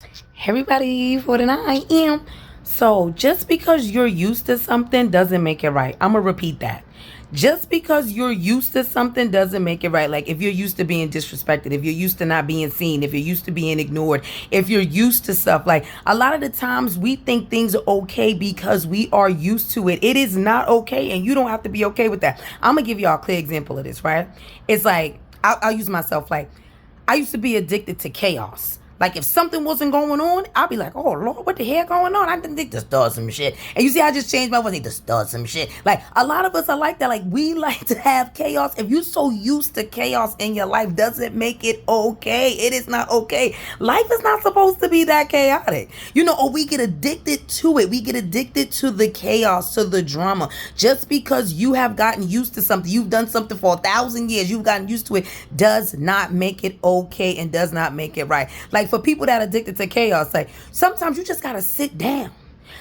Hey everybody, 49 AM. So just because you're used to something doesn't make it right. I'm gonna repeat that. Just because you're used to something doesn't make it right. Like if you're used to being disrespected, if you're used to not being seen, if you're used to being ignored, if you're used to stuff, like a lot of the times we think things are okay because we are used to it. It is not okay, and you don't have to be okay with that. I'm gonna give y'all a clear example of this, right? It's like I'll use myself. Like I used to be addicted to chaos. Like if something wasn't going on, I'd be like, "Oh Lord, what the hell going on? I didn't think this does some shit." And you see, I just changed my voice. This does some shit. Like a lot of us are like that. Like we like to have chaos. If you're so used to chaos in your life, doesn't make it okay. It is not okay. Life is not supposed to be that chaotic, or we get addicted to it. We get addicted to the chaos, to the drama. Just because you have gotten used to something, you've done something for 1,000 years, you've gotten used to it, does not make it okay and does not make it right. Like for people that are addicted to chaos, like sometimes you just gotta sit down.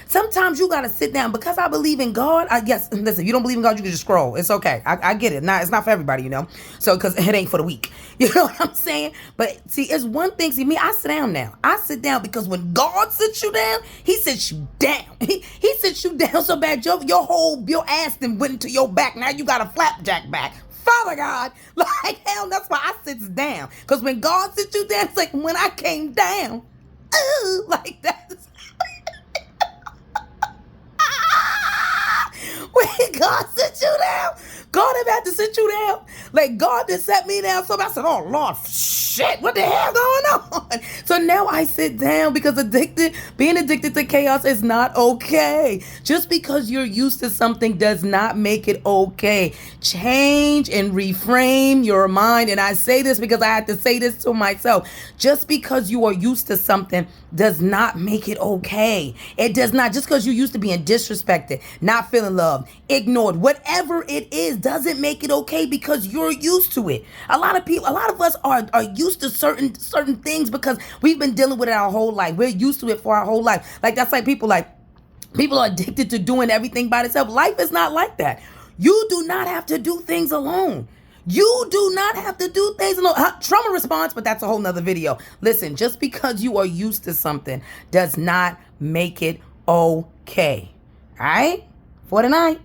Sometimes you gotta sit down because I believe in God. I guess listen, you don't believe in God, you can just scroll. It's okay. I get it. It's not for everybody, So because it ain't for the weak. You know what I'm saying? But see, it's one thing. See, me, I sit down now. I sit down because when God sits you down, He sits you down. He sits you down so bad your your ass then went into your back. Now you got a flapjack back. Father God, like hell, that's why I sits down. Because when God sits you down, it's like when I came down, like that. When God sit you down, God have had to sit you down. Like God just set me down. So I said, "Oh Lord, shit, what the hell going on?" So now I sit down because being addicted to chaos is not okay. Just because you're used to something does not make it okay. Change and reframe your mind. And I say this because I had to say this to myself. Just because you are used to something does not make it okay. It does not. Just because you're used to being disrespected, not feeling loved, ignored, whatever it is, doesn't make it okay because you're used to it. A lot of us are used to certain things because we've been dealing with it our whole life. We're used to it for our whole life. Like that's like people are addicted to doing everything by themselves. Life is not like that. You do not have to do things alone. You do not have to do things alone. Trauma response, but that's a whole nother video. Listen, just because you are used to something does not make it okay. All right? 49.